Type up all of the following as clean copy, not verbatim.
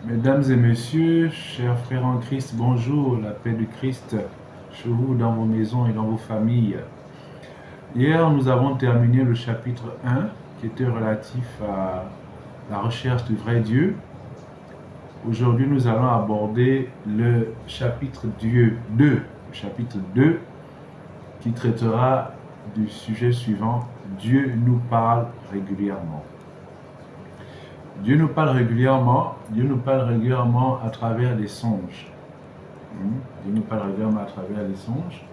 Mesdames et messieurs, chers frères en Christ, bonjour, la paix du Christ chez vous, dans vos maisons et dans vos familles. Hier, nous avons terminé le chapitre 1 qui était relatif à la recherche du vrai Dieu. Aujourd'hui, nous allons aborder le chapitre 2, qui traitera du sujet suivant, Dieu nous parle régulièrement. Dieu nous parle régulièrement à travers des songes. Dieu nous parle régulièrement à travers les songes.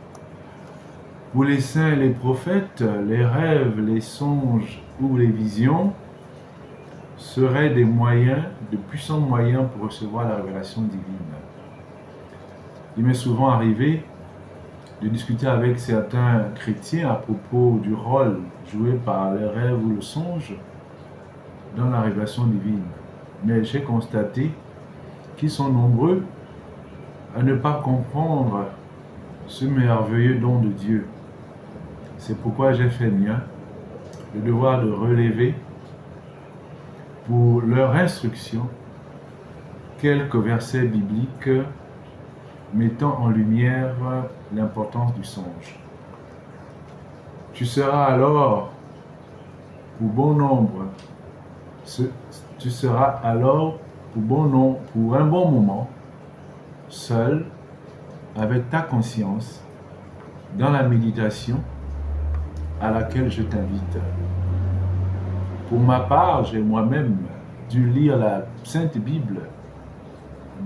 Pour les saints et les prophètes, les rêves, les songes ou les visions seraient des moyens, de puissants moyens pour recevoir la révélation divine. Il m'est souvent arrivé de discuter avec certains chrétiens à propos du rôle joué par les rêves ou le songe dans la révélation divine. Mais j'ai constaté qu'ils sont nombreux à ne pas comprendre ce merveilleux don de Dieu. C'est pourquoi j'ai fait mien le devoir de relever pour leur instruction quelques versets bibliques mettant en lumière l'importance du songe. Tu seras alors pour bon nombre, pour un bon moment, seul, avec ta conscience, dans la méditation à laquelle je t'invite. Pour ma part, j'ai moi-même dû lire la Sainte Bible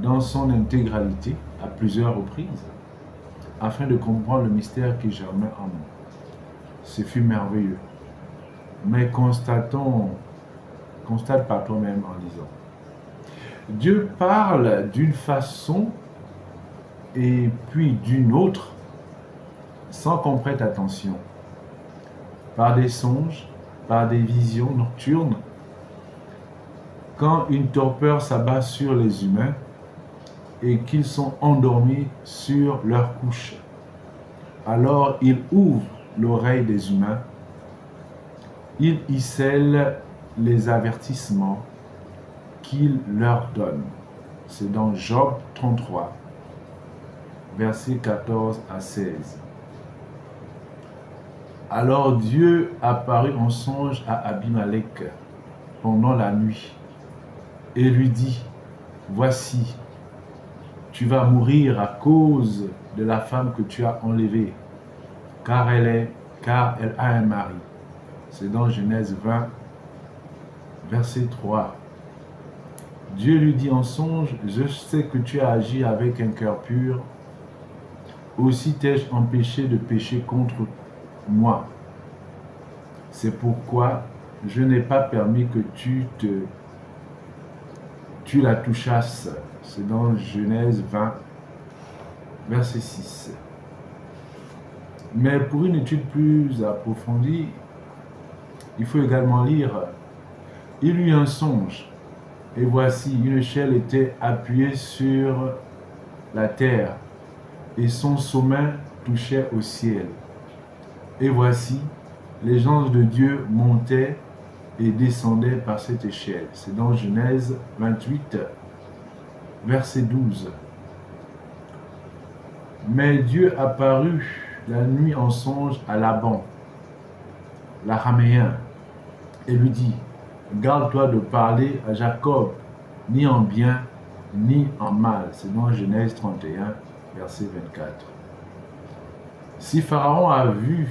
dans son intégralité à plusieurs reprises afin de comprendre le mystère qui germait en nous. Ce fut merveilleux. Mais constate par toi-même en lisant. Dieu parle d'une façon et puis d'une autre sans qu'on prête attention. Par des songes, par des visions nocturnes, quand une torpeur s'abat sur les humains et qu'ils sont endormis sur leur couche. Alors il ouvre l'oreille des humains, il y scelle les avertissements qu'il leur donne. C'est dans Job 33, versets 14 à 16. Alors Dieu apparut en songe à Abimelech pendant la nuit et lui dit, voici, tu vas mourir à cause de la femme que tu as enlevée, car elle a un mari. C'est dans Genèse 20, verset 3. Dieu lui dit en songe, je sais que tu as agi avec un cœur pur, aussi t'ai-je empêché de pécher contre moi. C'est pourquoi je n'ai pas permis que tu la touchasses. C'est dans Genèse 20, verset 6. Mais pour une étude plus approfondie, il faut également lire. Il eut un songe, et voici, une échelle était appuyée sur la terre, et son sommet touchait au ciel. Et voici, les anges de Dieu montaient et descendaient par cette échelle. C'est dans Genèse 28, verset 12. Mais Dieu apparut la nuit en songe à Laban, l'Araméen, et lui dit, garde-toi de parler à Jacob, ni en bien, ni en mal. C'est dans Genèse 31, verset 24. Si Pharaon a vu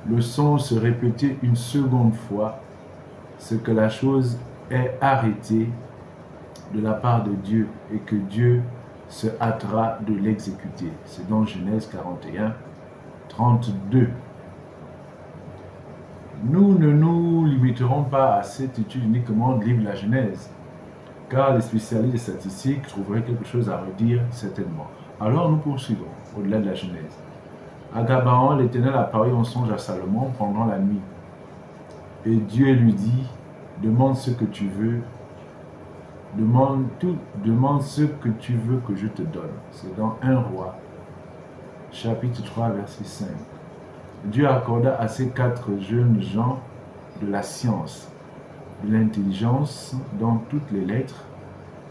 le songe se répéter une seconde fois, c'est que la chose est arrêtée de la part de Dieu et que Dieu se hâtera de l'exécuter. C'est dans Genèse 41, 32. Nous ne nous limiterons pas à cette étude uniquement du livre de la Genèse, car les spécialistes des statistiques trouveraient quelque chose à redire certainement. Alors nous poursuivons au-delà de la Genèse. À Gabaon, l'Éternel apparut en songe à Salomon pendant la nuit. Et Dieu lui dit, demande ce que tu veux, demande ce que tu veux que je te donne. C'est dans 1 Roi, chapitre 3, verset 5. Dieu accorda à ces 4 jeunes gens de la science, de l'intelligence dans toutes les lettres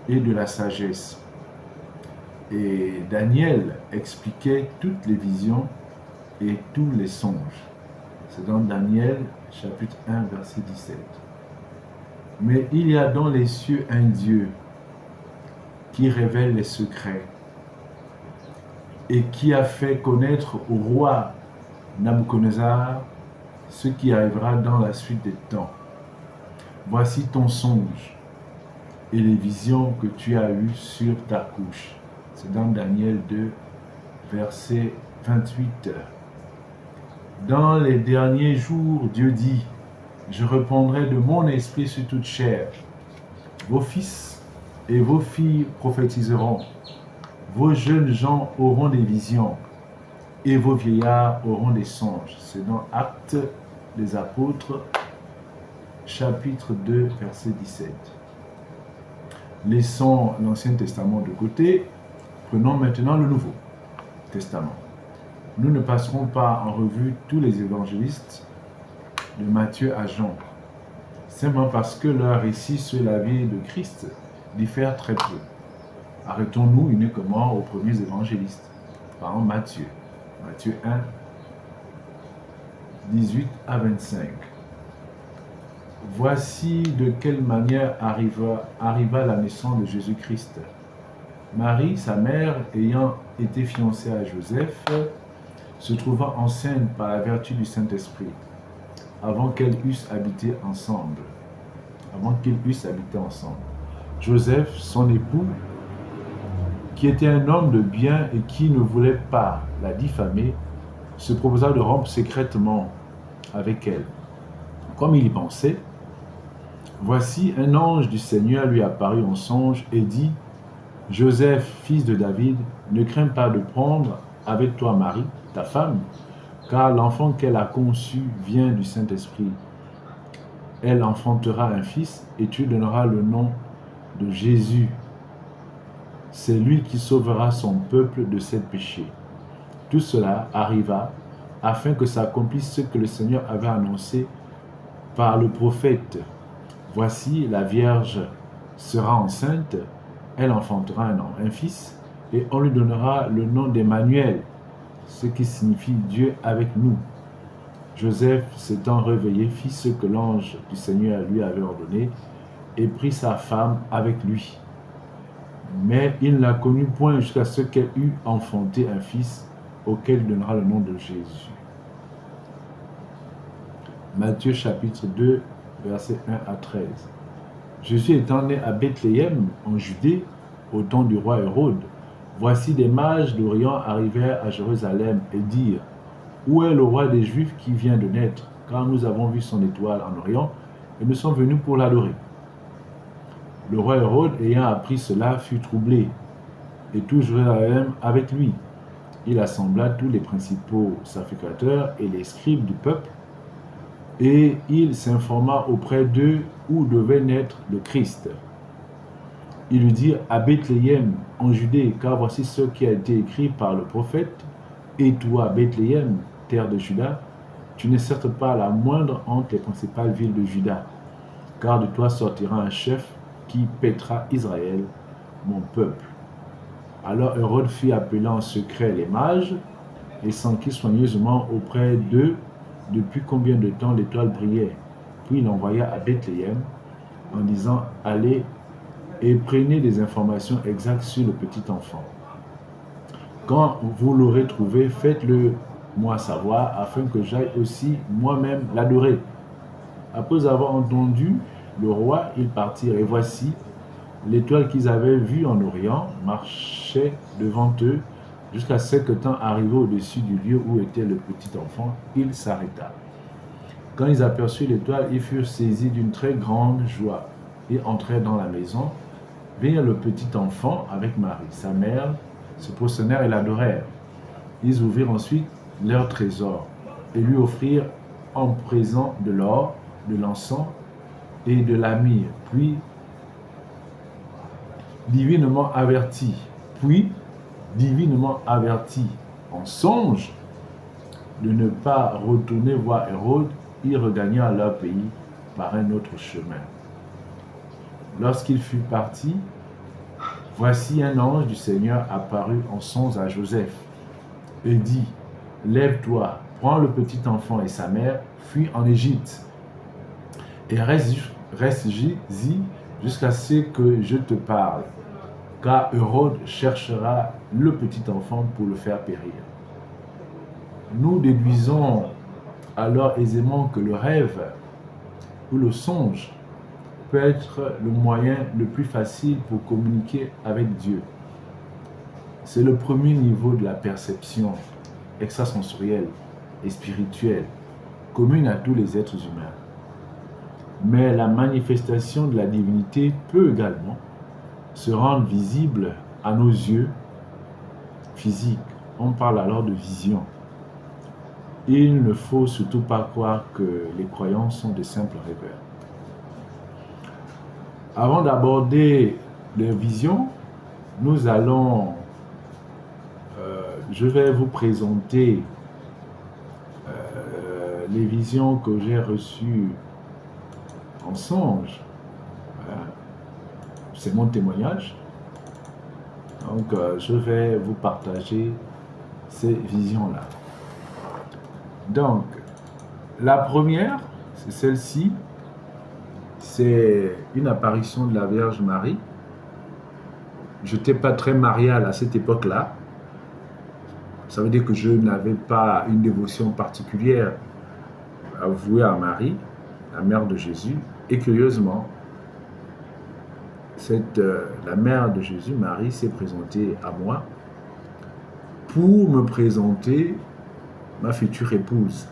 et de la sagesse. Et Daniel expliquait toutes les visions et tous les songes. C'est dans Daniel chapitre 1 verset 17. Mais il y a dans les cieux un Dieu qui révèle les secrets et qui a fait connaître au roi Nabuchodonosor ce qui arrivera dans la suite des temps. Voici ton songe et les visions que tu as eues sur ta couche. C'est dans Daniel 2, verset 28. Dans les derniers jours, Dieu dit, je répandrai de mon esprit sur toute chair. Vos fils et vos filles prophétiseront. Vos jeunes gens auront des visions et vos vieillards auront des songes. C'est dans Actes des Apôtres, chapitre 2, verset 17. Laissons l'Ancien Testament de côté, prenons maintenant le Nouveau Testament. Nous ne passerons pas en revue tous les évangélistes de Matthieu à Jean, simplement parce que leurs récits sur la vie de Christ diffèrent très peu. Arrêtons-nous uniquement aux premiers évangélistes, par exemple Matthieu, Matthieu 1, 18 à 25. Voici de quelle manière arriva la naissance de Jésus-Christ. Marie, sa mère, ayant été fiancée à Joseph, se trouva enceinte par la vertu du Saint-Esprit, avant qu'ils eussent habité ensemble. Joseph, son époux, qui était un homme de bien et qui ne voulait pas la diffamer, se proposa de rompre secrètement avec elle. Comme il y pensait, voici un ange du Seigneur lui apparut en songe et dit, Joseph, fils de David, ne crains pas de prendre avec toi Marie, ta femme, car l'enfant qu'elle a conçu vient du Saint-Esprit. Elle enfantera un fils et tu donneras le nom de Jésus. C'est lui qui sauvera son peuple de ses péchés. Tout cela arriva afin que s'accomplisse ce que le Seigneur avait annoncé par le prophète. Voici, la Vierge sera enceinte, elle enfantera un fils, et on lui donnera le nom d'Emmanuel, ce qui signifie Dieu avec nous. Joseph, s'étant réveillé, fit ce que l'ange du Seigneur lui avait ordonné, et prit sa femme avec lui. Mais il ne la connut point jusqu'à ce qu'elle eût enfanté un fils, auquel il donnera le nom de Jésus. Matthieu chapitre 2, versets 1 à 13. Jésus étant né à Bethléem, en Judée, au temps du roi Hérode, voici des mages d'Orient arrivèrent à Jérusalem et dirent, où est le roi des Juifs qui vient de naître? Car nous avons vu son étoile en Orient et nous sommes venus pour l'adorer. Le roi Hérode, ayant appris cela, fut troublé, et tout Jérusalem avec lui. Il assembla tous les principaux sacrificateurs et les scribes du peuple, et il s'informa auprès d'eux où devait naître le Christ. Il lui dit à Bethléem, en Judée, car voici ce qui a été écrit par le prophète, et toi, Bethléem, terre de Juda, tu n'es certes pas la moindre entre les principales villes de Juda, car de toi sortira un chef qui paîtra Israël, mon peuple. Alors Hérode fit appeler en secret les mages et s'enquit soigneusement auprès d'eux depuis combien de temps l'étoile brillait. Puis il envoya à Bethléem en disant, allez et prenez des informations exactes sur le petit enfant. Quand vous l'aurez trouvé, faites-le moi savoir, afin que j'aille aussi moi-même l'adorer. Après avoir entendu le roi, ils partirent, et voici, l'étoile qu'ils avaient vue en Orient marchait devant eux, jusqu'à ce que temps arrivé au-dessus du lieu où était le petit enfant, il s'arrêta. Quand ils aperçurent l'étoile, ils furent saisis d'une très grande joie, et entrèrent dans la maison, virent le petit enfant avec Marie, sa mère, se prosternèrent et l'adorèrent. Ils ouvrirent ensuite leur trésor et lui offrirent en présent de l'or, de l'encens et de la myrrhe. Puis, divinement avertis en songe de ne pas retourner voir Hérode, ils regagnèrent leur pays par un autre chemin. Lorsqu'il fut parti, voici un ange du Seigneur apparut en songe à Joseph et dit, lève-toi, prends le petit enfant et sa mère, fuis en Égypte et reste-y jusqu'à ce que je te parle, car Hérode cherchera le petit enfant pour le faire périr. Nous déduisons alors aisément que le rêve ou le songe peut être le moyen le plus facile pour communiquer avec Dieu. C'est le premier niveau de la perception extrasensorielle et spirituelle commune à tous les êtres humains. Mais la manifestation de la divinité peut également se rendre visible à nos yeux physiques. On parle alors de vision. Il ne faut surtout pas croire que les croyants sont de simples rêveurs. Avant d'aborder les visions, je vais vous présenter les visions que j'ai reçues en songe. C'est mon témoignage. Donc, je vais vous partager ces visions-là. Donc, la première, c'est celle-ci. C'est une apparition de la Vierge Marie. Je n'étais pas très marial à cette époque-là. Ça veut dire que je n'avais pas une dévotion particulière avouée à Marie, la mère de Jésus. Et curieusement, la mère de Jésus, Marie, s'est présentée à moi pour me présenter ma future épouse.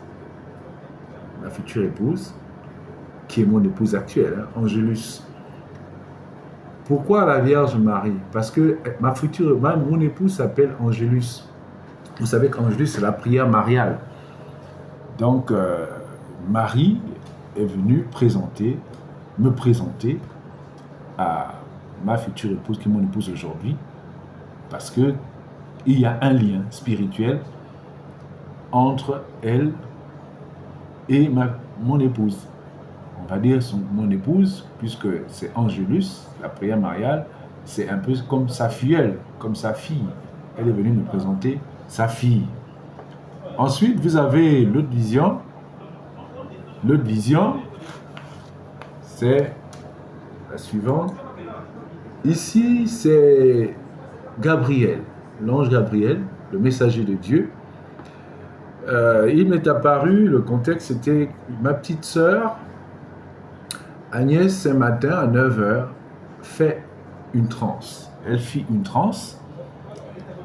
Ma future épouse, qui est mon épouse actuelle, Angélus. Pourquoi la Vierge Marie? Parce que mon épouse s'appelle Angélus. Vous savez qu'Angélus, c'est la prière mariale. Donc, Marie est venue me présenter à ma future épouse, qui est mon épouse aujourd'hui, parce qu'il y a un lien spirituel entre elle et mon épouse. On va dire mon épouse, puisque c'est Angélus, la prière mariale, c'est un peu comme sa filleule, comme sa fille. Elle est venue me présenter sa fille. Ensuite, vous avez l'autre vision. L'autre vision, c'est la suivante. Ici, c'est Gabriel, l'ange Gabriel, le messager de Dieu. Il m'est apparu, le contexte, c'était ma petite sœur, Agnès, ce matin à 9h, fait une transe. Elle fit une transe.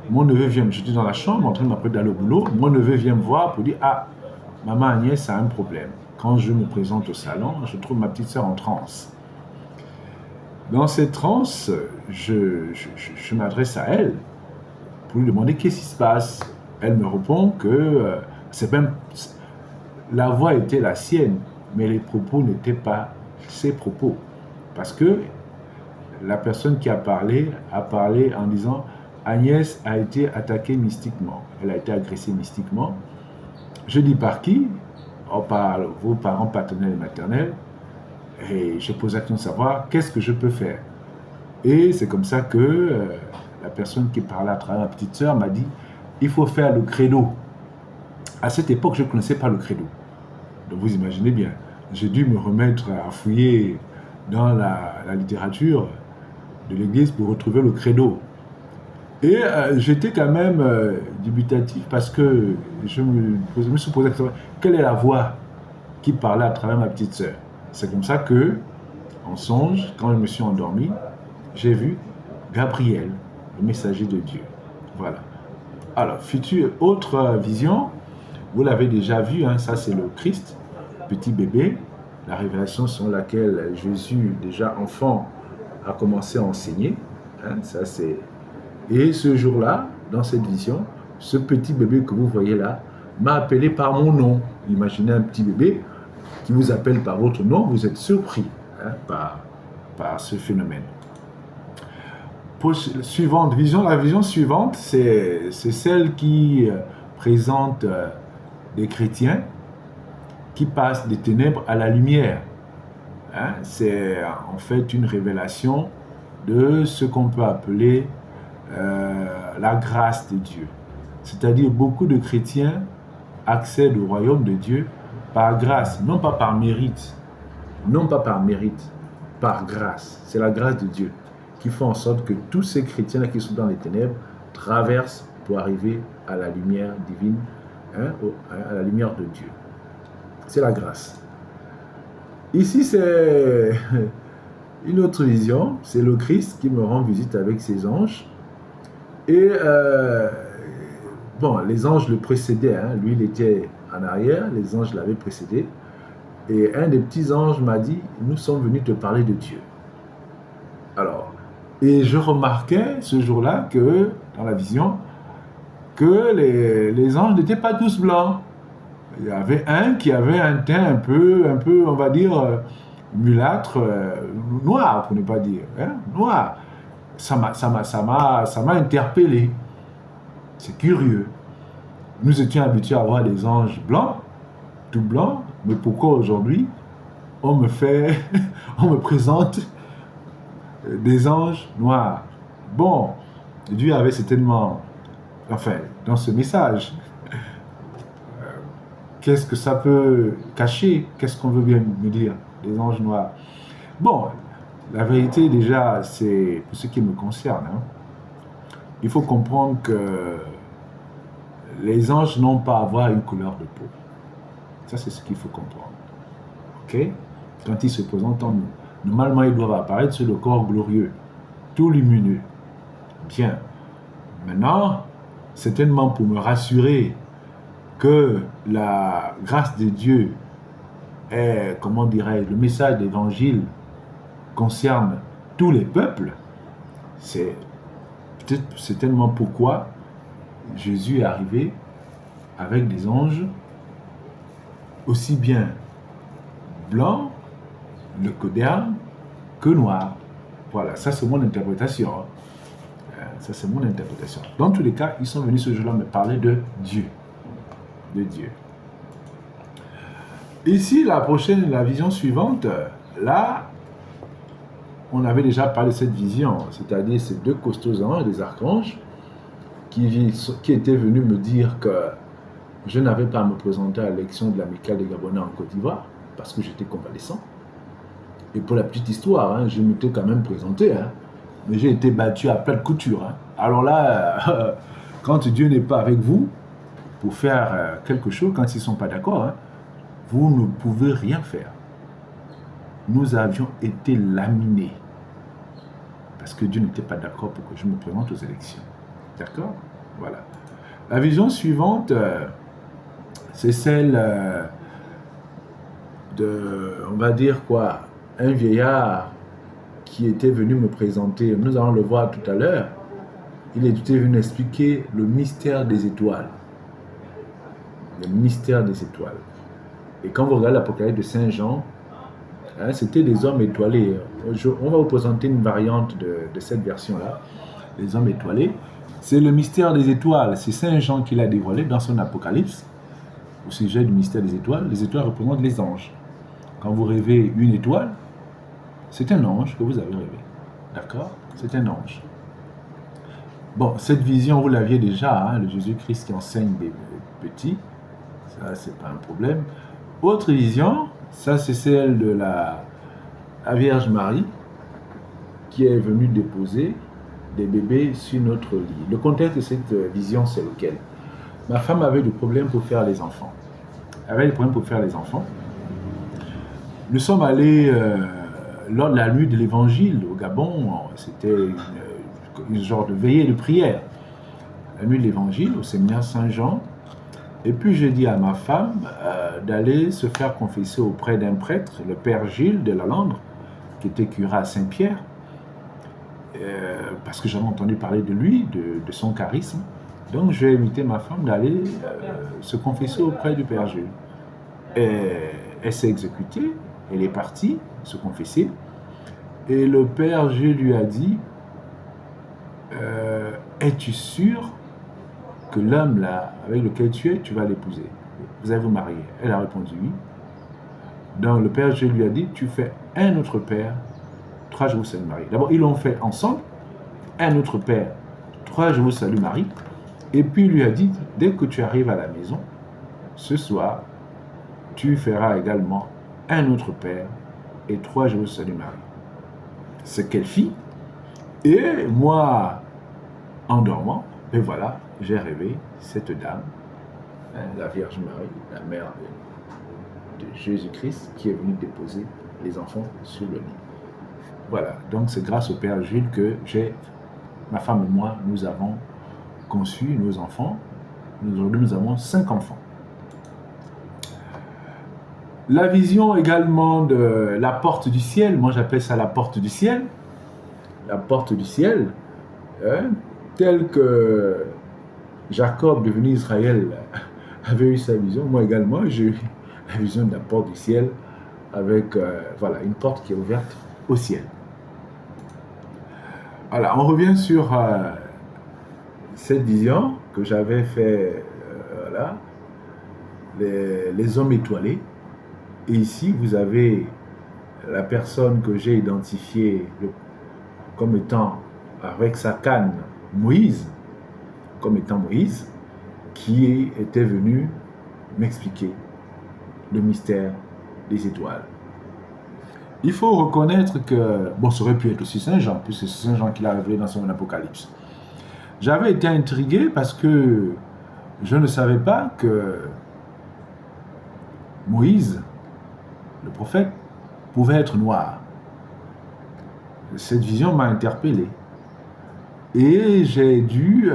Mon neveu vient, j'étais dans la chambre en train de d'aller au boulot. Mon neveu vient me voir pour dire, ah, maman Agnès a un problème. Quand je me présente au salon, je trouve ma petite sœur en transe. Dans cette transe, je m'adresse à elle pour lui demander qu'est-ce qui se passe. Elle me répond que la voix était la sienne, mais les propos n'étaient pas ses propos. Parce que la personne qui a parlé en disant Agnès a été attaquée mystiquement. Elle a été agressée mystiquement. Je dis par qui? Par vos parents paternels et maternels. Et je pose la question de savoir qu'est-ce que je peux faire. Et c'est comme ça que la personne qui parlait à travers ma petite sœur m'a dit il faut faire le credo. À cette époque, je ne connaissais pas le credo. Donc vous imaginez bien, j'ai dû me remettre à fouiller dans la littérature de l'Église pour retrouver le credo. Et j'étais quand même dubitatif parce que je me suis posé la question, quelle est la voix qui parlait à travers ma petite sœur? C'est comme ça que, en songe, quand je me suis endormi, j'ai vu Gabriel, le messager de Dieu. Voilà. Alors, autre vision, vous l'avez déjà vu, hein, ça c'est le Christ, petit bébé, la révélation sur laquelle Jésus, déjà enfant, a commencé à enseigner. Hein, ça c'est... Et ce jour-là, dans cette vision, ce petit bébé que vous voyez là m'a appelé par mon nom. Imaginez un petit bébé qui vous appelle par votre nom, vous êtes surpris par ce phénomène. La vision suivante, c'est celle qui présente des chrétiens qui passent des ténèbres à la lumière. Hein, c'est en fait une révélation de ce qu'on peut appeler la grâce de Dieu. C'est-à-dire beaucoup de chrétiens accèdent au royaume de Dieu par grâce, non pas par mérite, par grâce. C'est la grâce de Dieu qui fait en sorte que tous ces chrétiens qui sont dans les ténèbres traversent pour arriver à la lumière divine, à la lumière de Dieu. C'est la grâce. Ici, c'est une autre vision. C'est le Christ qui me rend visite avec ses anges. Et bon, les anges le précédaient. Lui, il était en arrière. Les anges l'avaient précédé. Et un des petits anges m'a dit, nous sommes venus te parler de Dieu. Alors, et je remarquais ce jour-là que, dans la vision, que les anges n'étaient pas tous blancs. Il y avait un qui avait un teint un peu on va dire, mulâtre, noir, pour ne pas dire, noir. Ça m'a interpellé. C'est curieux. Nous étions habitués à voir des anges blancs, tout blancs, mais pourquoi aujourd'hui on me présente des anges noirs? Bon, Dieu avait certainement, enfin, dans ce message, qu'est-ce que ça peut cacher? Qu'est-ce qu'on veut bien me dire? Des anges noirs. Bon, la vérité déjà, c'est pour ce qui me concerne. Il faut comprendre que les anges n'ont pas à avoir une couleur de peau. Ça, c'est ce qu'il faut comprendre. Ok? Quand ils se présentent en nous, normalement, ils doivent apparaître sur le corps glorieux, tout lumineux. Bien. Maintenant, certainement pour me rassurer que la grâce de Dieu est, comment dirais-je, le message d'évangile concerne tous les peuples, c'est certainement pourquoi Jésus est arrivé avec des anges aussi bien blancs, le coderne, que noirs. Voilà, ça c'est mon interprétation. Ça c'est mon interprétation. Dans tous les cas, ils sont venus ce jour-là me parler de Dieu. De Dieu. Ici, la vision suivante, là, on avait déjà parlé de cette vision, c'est-à-dire ces deux costauds anges, des archanges, qui étaient venus me dire que je n'avais pas à me présenter à l'élection de l'amicale des Gabonais en Côte d'Ivoire, parce que j'étais convalescent. Et pour la petite histoire, je m'étais quand même présenté, mais j'ai été battu à plat de couture. Alors là, quand Dieu n'est pas avec vous, pour faire quelque chose, quand ils ne sont pas d'accord, vous ne pouvez rien faire. Nous avions été laminés, parce que Dieu n'était pas d'accord pour que je me présente aux élections. D'accord? Voilà. La vision suivante, c'est celle de, on va dire quoi, un vieillard qui était venu me présenter, nous allons le voir tout à l'heure, il était venu expliquer le mystère des étoiles. Le mystère des étoiles. Et quand vous regardez l'Apocalypse de Saint Jean, c'était des hommes étoilés. On va vous présenter une variante de cette version-là, les hommes étoilés. C'est le mystère des étoiles. C'est Saint Jean qui l'a dévoilé dans son Apocalypse, au sujet du mystère des étoiles. Les étoiles représentent les anges. Quand vous rêvez une étoile, c'est un ange que vous avez rêvé. D'accord? C'est un ange. Bon, cette vision, vous l'aviez déjà, le Jésus-Christ qui enseigne des petits. Ça, c'est pas un problème. Autre vision, ça c'est celle de la Vierge Marie qui est venue déposer des bébés sur notre lit. Le contexte de cette vision, c'est lequel? Ma femme avait des problèmes pour faire les enfants. Nous sommes allés lors de la nuit de l'évangile au Gabon. C'était une genre de veillée de prière. La nuit de l'évangile au séminaire Saint-Jean. Et puis j'ai dit à ma femme d'aller se faire confesser auprès d'un prêtre, le père Gilles de Lalande, qui était curé à Saint-Pierre, parce que j'avais entendu parler de lui, de son charisme. Donc j'ai invité ma femme d'aller se confesser auprès du père Gilles. Et elle s'est exécutée, elle est partie se confesser. Et le père Gilles lui a dit, es-tu sûr que l'homme là, avec lequel tu es, tu vas l'épouser? Vous allez vous marier? Elle a répondu oui. Donc le père Gilles lui a dit, tu fais un autre père 3, je vous salue Marie. D'abord, ils l'ont fait ensemble. Un autre Père, 3, je vous salue Marie. Et puis il lui a dit, dès que tu arrives à la maison, ce soir, tu feras également un autre Père et 3, je vous salue Marie. C'est qu'elle fit. Et moi, en dormant, et voilà, j'ai rêvé cette dame, la Vierge Marie, la mère de Jésus-Christ, qui est venue déposer les enfants sur le lit. Voilà, donc c'est grâce au Père Jules que ma femme et moi, nous avons conçu nos enfants. Aujourd'hui, nous avons 5 enfants. La vision également de la porte du ciel, moi j'appelle ça la porte du ciel. La porte du ciel, telle que Jacob, devenu Israël, avait eu sa vision. Moi également, j'ai eu la vision de la porte du ciel avec voilà, une porte qui est ouverte au ciel. Voilà, on revient sur cette vision que j'avais fait, voilà, les hommes étoilés. Et ici, vous avez la personne que j'ai identifiée comme étant, avec sa canne, Moïse, comme étant Moïse, qui était venu m'expliquer le mystère des étoiles. Il faut reconnaître que, bon, ça aurait pu être aussi Saint Jean, puisque c'est Saint Jean qui l'a révélé dans son Apocalypse. J'avais été intrigué parce que je ne savais pas que Moïse, le prophète, pouvait être noir. Cette vision m'a interpellé. Et j'ai dû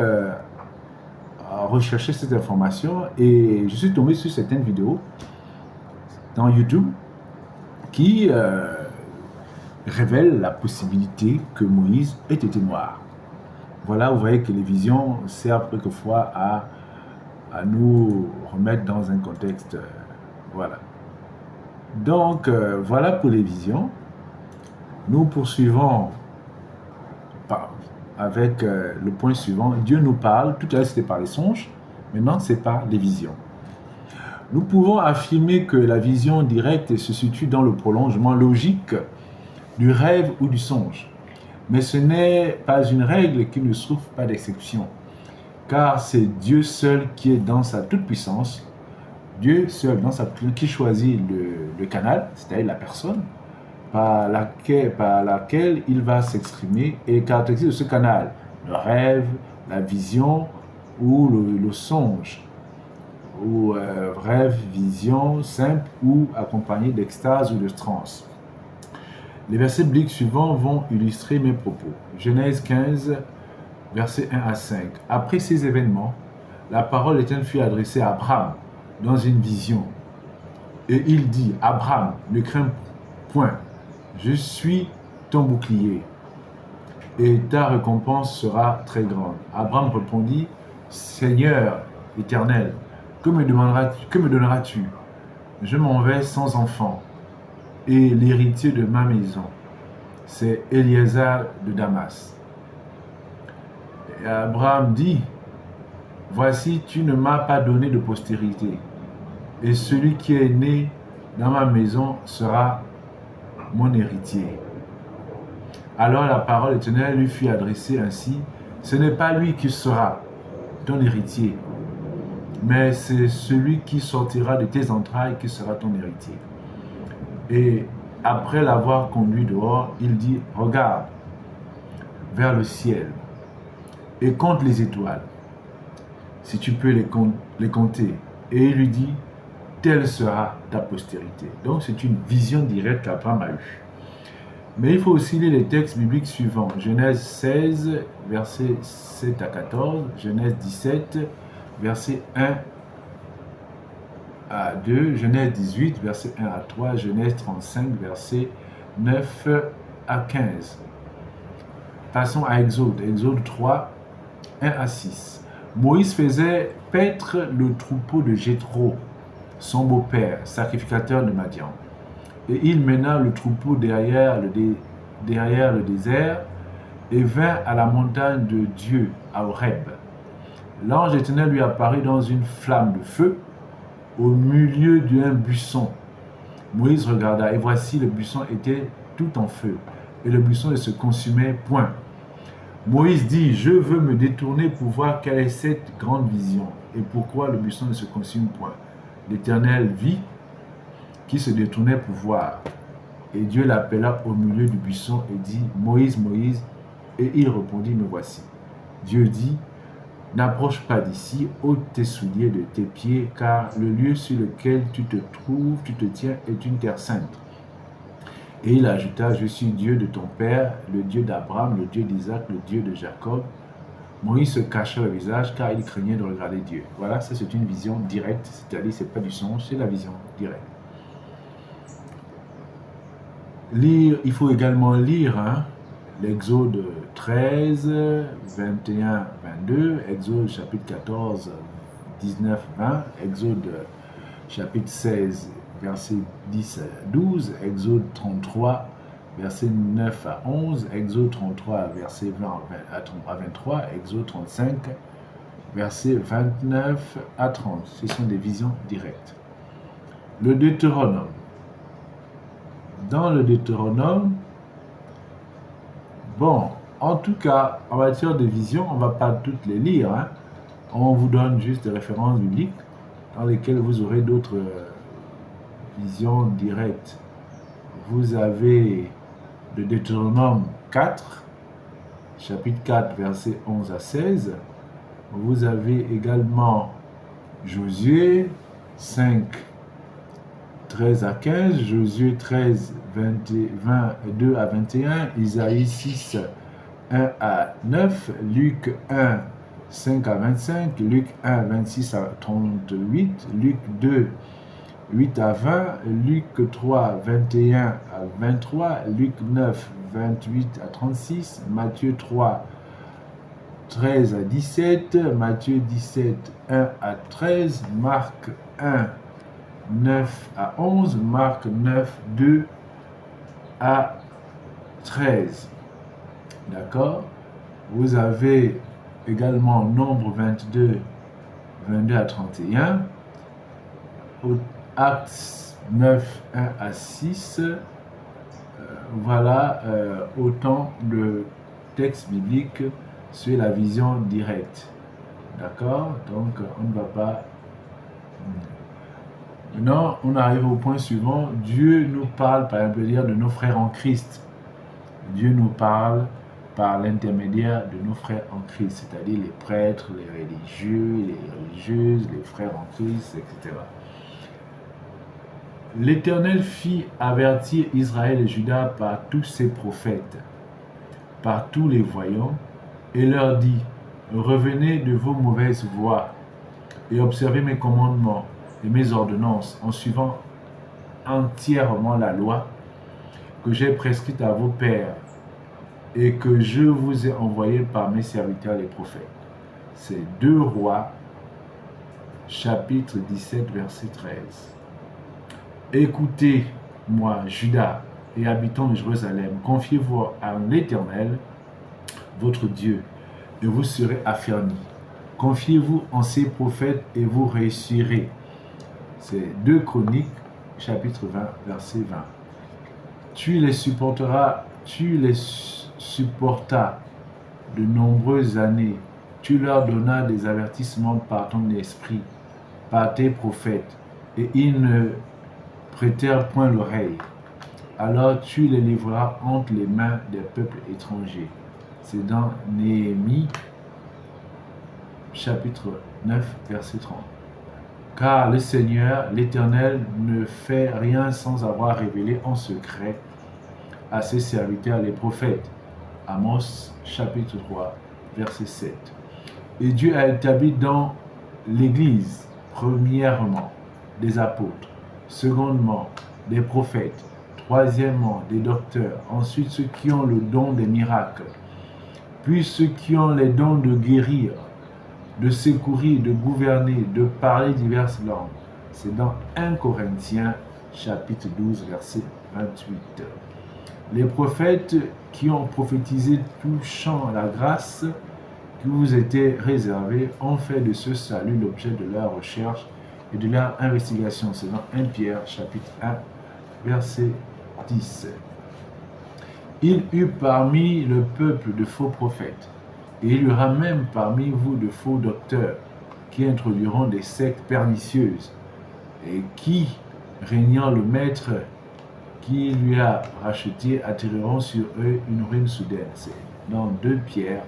rechercher cette information et je suis tombé sur certaines vidéos dans YouTube qui révèlent la possibilité que Moïse ait été noir. Voilà, vous voyez que les visions servent quelquefois à nous remettre dans un contexte. Voilà. Donc, voilà pour les visions. Nous poursuivons avec le point suivant. Dieu nous parle. Tout à l'heure, c'était par les songes. Maintenant, c'est par les visions. Nous pouvons affirmer que la vision directe se situe dans le prolongement logique du rêve ou du songe. Mais ce n'est pas une règle qui ne souffre pas d'exception, car c'est Dieu seul qui est dans sa toute-puissance, Dieu seul dans sa toute-puissance qui choisit le canal, c'est-à-dire la personne, par laquelle il va s'exprimer, et les caractéristiques de ce canal, le rêve, la vision ou le songe, ou rêve, vision simple ou accompagné d'extase ou de transe. Les versets bibliques suivants vont illustrer mes propos. Genèse 15, versets 1 à 5. Après ces événements, la parole éternelle fut adressée à Abraham dans une vision. Et il dit, Abraham, ne crains point, je suis ton bouclier, et ta récompense sera très grande. Abraham répondit, Seigneur éternel, que me donneras-tu? Je m'en vais sans enfant, et l'héritier de ma maison, c'est Eliezer de Damas. Et Abraham dit, voici, tu ne m'as pas donné de postérité, et celui qui est né dans ma maison sera mon héritier. Alors la parole éternelle lui fut adressée ainsi, ce n'est pas lui qui sera ton héritier, mais c'est celui qui sortira de tes entrailles qui sera ton héritier. Et après l'avoir conduit dehors, il dit, regarde vers le ciel et compte les étoiles, si tu peux les compter. Et il lui dit, telle sera ta postérité. Donc c'est une vision directe qu'Abraham a eue. Mais il faut aussi lire les textes bibliques suivants. Genèse 16, versets 7 à 14, Genèse 17, versets 1 à 2, Genèse 18, versets 1 à 3, Genèse 35, versets 9 à 15. Passons à Exode, Exode 3, 1 à 6. Moïse faisait paître le troupeau de Jéthro, son beau-père, sacrificateur de Madian. Et il mena le troupeau derrière le désert et vint à la montagne de Dieu, à Horeb. L'ange éternel lui apparut dans une flamme de feu au milieu d'un buisson. Moïse regarda et voici le buisson était tout en feu et le buisson ne se consumait point. Moïse dit, je veux me détourner pour voir quelle est cette grande vision et pourquoi le buisson ne se consume point. L'Éternel vit qui se détournait pour voir. Et Dieu l'appela au milieu du buisson et dit, Moïse, Moïse, et il répondit, me voici. Dieu dit, n'approche pas d'ici, ôte tes souliers de tes pieds, car le lieu sur lequel tu te trouves, tu te tiens, est une terre sainte. Et il ajouta, je suis Dieu de ton père, le Dieu d'Abraham, le Dieu d'Isaac, le Dieu de Jacob. Moïse se cacha le visage car il craignait de regarder Dieu. Voilà, ça c'est une vision directe, c'est-à-dire c'est pas du songe, c'est la vision directe. Lire, il faut également lire l'Exode 13, 21, 22, Exode chapitre 14, 19, 20, Exode chapitre 16, verset 10 à 12, Exode 33, verset 9 à 11, Exode 33, verset 20 à 23, Exode 35, verset 29 à 30. Ce sont des visions directes. Le Deutéronome. Dans le Deutéronome, bon, en tout cas, en matière de vision, on ne va pas toutes les lire. On vous donne juste des références bibliques dans lesquelles vous aurez d'autres visions directes. Vous avez le Deutéronome 4, chapitre 4, versets 11 à 16. Vous avez également Josué 5, 13 à 15, Josué 13, 22 à 21, Isaïe 6, 1 à 9, Luc 1, 5 à 25, Luc 1, 26 à 38, Luc 2, 8 à 20, Luc 3, 21 à 23, Luc 9, 28 à 36, Matthieu 3, 13 à 17, Matthieu 17, 1 à 13, Marc 1, 9 à 11, Marc 9, 2 à 13. D'accord? Vous avez également Nombre 22, 22 à 31, Actes 9, 1 à 6. Voilà autant de textes bibliques sur la vision directe. D'accord? Donc, on ne va pas... Maintenant, on arrive au point suivant. Dieu nous parle, par exemple, de nos frères en Christ. Dieu nous parle par l'intermédiaire de nos frères en Christ, c'est-à-dire les prêtres, les religieux, les religieuses, les frères en Christ, etc. L'Éternel fit avertir Israël et Juda par tous ses prophètes, par tous les voyants, et leur dit, revenez de vos mauvaises voies et observez mes commandements et mes ordonnances en suivant entièrement la loi que j'ai prescrite à vos pères et que je vous ai envoyée par mes serviteurs les prophètes. C'est 2 Rois, chapitre 17, verset 13. Écoutez-moi, Juda et habitants de Jérusalem, confiez-vous à l'Éternel, votre Dieu, et vous serez affermis. Confiez-vous en ses prophètes et vous réussirez. C'est 2 Chroniques, chapitre 20, verset 20. Tu les supportas de nombreuses années. Tu leur donnas des avertissements par ton esprit, par tes prophètes, et ils ne prêtèrent point l'oreille. Alors tu les livreras entre les mains des peuples étrangers. C'est dans Néhémie, chapitre 9, verset 30. Car le Seigneur, l'Éternel, ne fait rien sans avoir révélé en secret à ses serviteurs les prophètes. Amos, chapitre 3, verset 7. Et Dieu a établi dans l'Église, premièrement, des apôtres, secondement, des prophètes, troisièmement, des docteurs, ensuite ceux qui ont le don des miracles, puis ceux qui ont les dons de guérir, de secourir, de gouverner, de parler diverses langues. C'est dans 1 Corinthiens, chapitre 12, verset 28. Les prophètes qui ont prophétisé touchant la grâce qui vous était réservée ont fait de ce salut l'objet de leur recherche et de leur investigation. C'est dans 1 Pierre, chapitre 1, verset 10. Il eut parmi le peuple de faux prophètes, et il y aura même parmi vous de faux docteurs qui introduiront des sectes pernicieuses et qui, régnant le maître qui lui a racheté, attireront sur eux une ruine soudaine. C'est dans 2 Pierre,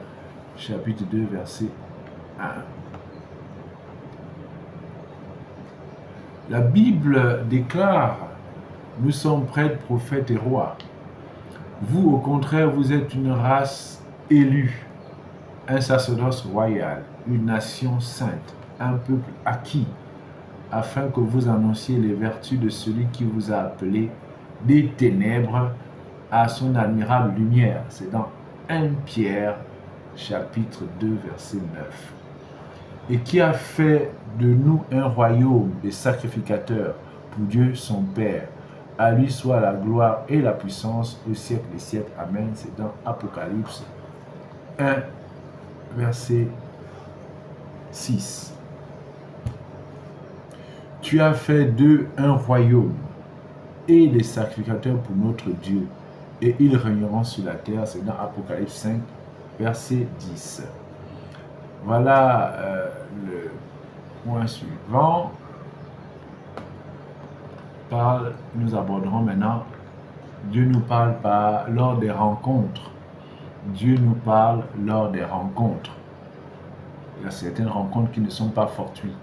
chapitre 2, verset 1. La Bible déclare: nous sommes prêtres, prophètes et rois. Vous, au contraire, vous êtes une race élue, un sacerdoce royal, une nation sainte, un peuple acquis, afin que vous annonciez les vertus de celui qui vous a appelé des ténèbres à son admirable lumière. C'est dans 1 Pierre, chapitre 2, verset 9. Et qui a fait de nous un royaume des sacrificateurs pour Dieu son Père. À lui soit la gloire et la puissance au siècle des siècles. Amen. C'est dans Apocalypse 1, verset 6. Tu as fait d'eux un royaume et des sacrificateurs pour notre Dieu, et ils régneront sur la terre. C'est dans Apocalypse 5, verset 10. Voilà le point suivant. Nous aborderons maintenant, Dieu nous parle lors des rencontres. Dieu nous parle lors des rencontres. Il y a certaines rencontres qui ne sont pas fortuites.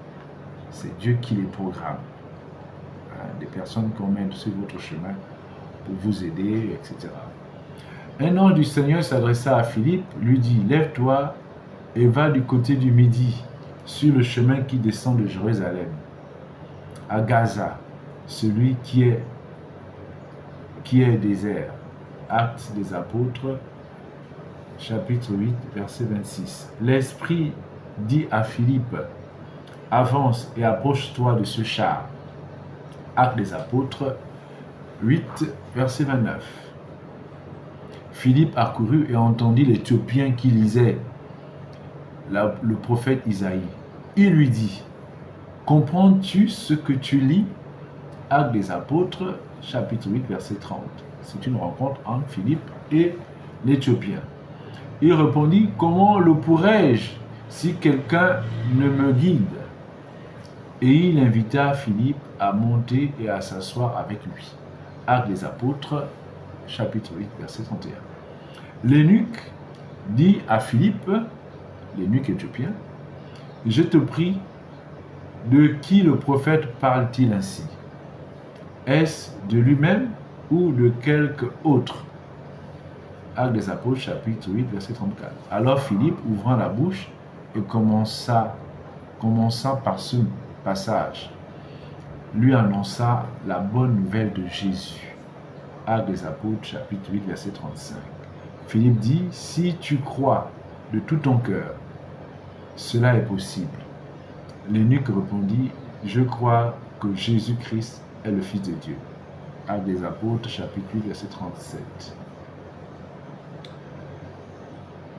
C'est Dieu qui les programme. Des personnes qu'on met sur votre chemin pour vous aider, etc. Un ange du Seigneur s'adressa à Philippe, lui dit: lève-toi et va du côté du midi, sur le chemin qui descend de Jérusalem à Gaza, celui qui est désert. Actes des Apôtres, chapitre 8, verset 26. L'Esprit dit à Philippe: avance et approche-toi de ce char. Actes des Apôtres 8, verset 29. Philippe accourut et entendit l'Éthiopien qui lisait le prophète Isaïe. Il lui dit: comprends-tu ce que tu lis? Actes des Apôtres, chapitre 8, verset 30. C'est une rencontre entre Philippe et l'Éthiopien. Il répondit: comment le pourrais-je si quelqu'un ne me guide? Et il invita Philippe à monter et à s'asseoir avec lui. Actes des Apôtres, chapitre 8, verset 31. L'eunuque dit à Philippe, l'eunuque éthiopien: je te prie, de qui le prophète parle-t-il ainsi? Est-ce de lui-même ou de quelque autre? Actes des Apôtres, chapitre 8, verset 34. Alors Philippe, ouvrant la bouche, et commença par ce passage, lui annonça la bonne nouvelle de Jésus. Actes des Apôtres, chapitre 8, verset 35. Philippe dit: si tu crois de tout ton cœur, cela est possible. L'eunuque répondit: je crois que Jésus-Christ est le Fils de Dieu. Actes des Apôtres, chapitre 8, verset 37.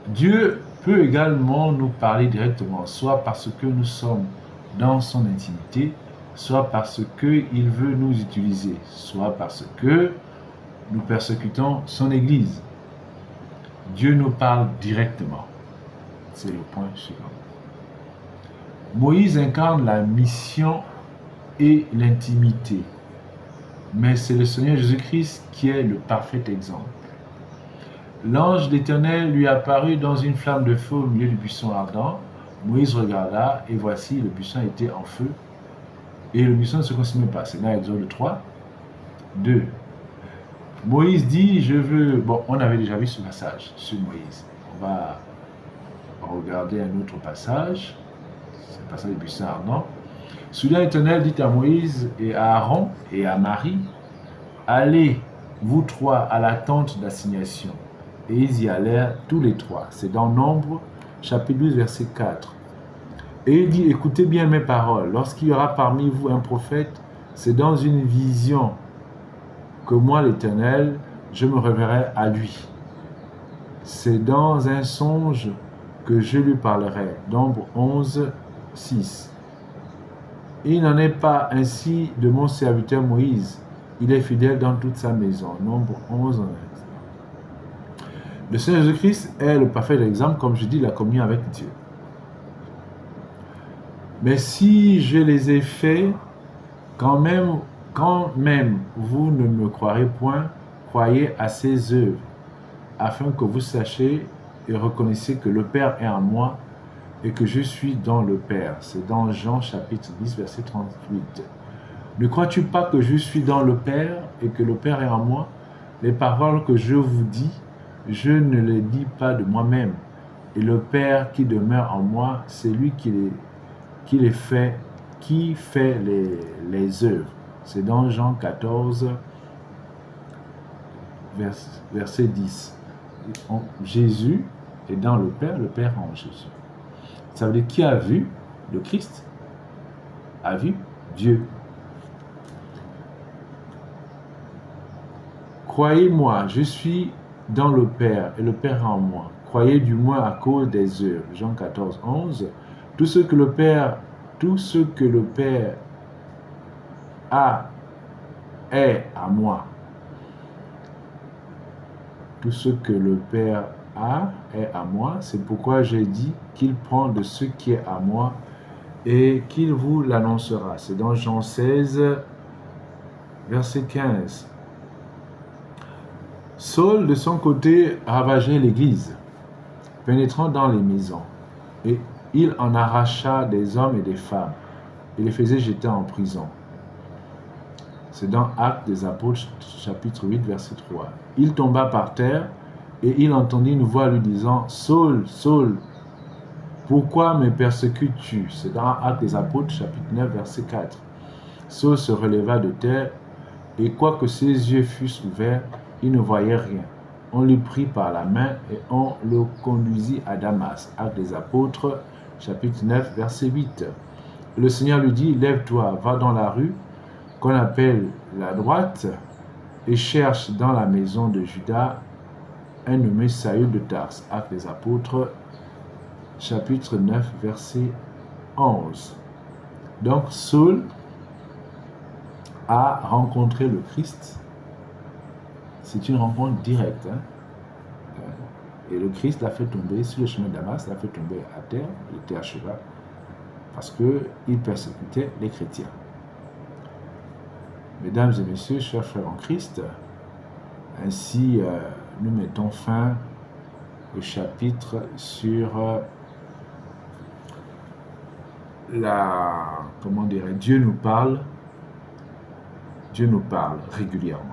Dieu peut également nous parler directement, soit parce que nous sommes dans son intimité, soit parce qu'il veut nous utiliser, soit parce que nous persécutons son Église. Dieu nous parle directement. C'est le point suivant. Moïse incarne la mission et l'intimité, mais c'est le Seigneur Jésus-Christ qui est le parfait exemple. L'ange d'Éternel lui apparut dans une flamme de feu au milieu du buisson ardent. Moïse regarda, et voici, le buisson était en feu, et le buisson ne se consumait pas. C'est dans Exode 3, 2. Moïse dit: je veux... Bon, on avait déjà vu ce passage sur Moïse. On va regarder un autre passage. C'est le passage du buisson ardent. Soudain, l'Éternel dit à Moïse et à Aaron et à Marie: allez, vous trois, à la tente d'assignation. Et ils y allèrent tous les trois. C'est dans Nombre, chapitre 12, verset 4. Et il dit: écoutez bien mes paroles. Lorsqu'il y aura parmi vous un prophète, c'est dans une vision que moi, l'Éternel, je me révélerai à lui. C'est dans un songe que je lui parlerai. Nombre 11, 6. Il n'en est pas ainsi de mon serviteur Moïse. Il est fidèle dans toute sa maison. Nombre 11, 11. Le Seigneur Jésus-Christ est le parfait exemple, comme je dis, la communion avec Dieu. Mais si je les ai faits, quand même, vous ne me croirez point, croyez à ses œuvres, afin que vous sachiez et reconnaissiez que le Père est en moi et que je suis dans le Père. C'est dans Jean chapitre 10, verset 38. Ne crois-tu pas que je suis dans le Père et que le Père est en moi? Les paroles que je vous dis, je ne les dis pas de moi-même. Et le Père qui demeure en moi, c'est lui qui fait les œuvres. C'est dans Jean 14, verset 10. Jésus est dans le Père en Jésus. Ça veut dire qui a vu le Christ a vu Dieu. Croyez-moi, je suis dans le Père et le Père en moi. Croyez du moins à cause des œuvres. Jean 14, 11. Tout ce que le Père a est à moi. Tout ce que le Père a est à moi. C'est pourquoi j'ai dit qu'il prend de ce qui est à moi et qu'il vous l'annoncera. C'est dans Jean 16, verset 15. Saul, de son côté, ravageait l'église, pénétrant dans les maisons, et il en arracha des hommes et des femmes, et les faisait jeter en prison. C'est dans Actes des Apôtres, chapitre 8, verset 3. Il tomba par terre, et il entendit une voix lui disant « Saul, Saul, pourquoi me persécutes-tu » C'est dans Actes des Apôtres, chapitre 9, verset 4. Saul se releva de terre, et quoique ses yeux fussent ouverts, il ne voyait rien. On le prit par la main et on le conduisit à Damas. Actes des Apôtres, chapitre 9, verset 8. Le Seigneur lui dit, lève-toi, va dans la rue qu'on appelle la droite et cherche dans la maison de Judas un nommé Saül de Tarse. Actes des Apôtres, chapitre 9, verset 11. Donc Saul a rencontré le Christ. C'est une rencontre directe. Et le Christ l'a fait tomber sur le chemin de Damas, l'a fait tomber à terre, il était à cheval, parce qu'il persécutait les chrétiens. Mesdames et messieurs, chers frères en Christ, ainsi nous mettons fin au chapitre sur Dieu nous parle régulièrement.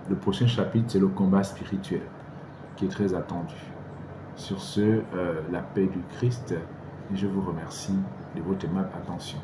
Le prochain chapitre, c'est le combat spirituel, qui est très attendu. Sur ce, la paix du Christ, et je vous remercie de votre aimable attention.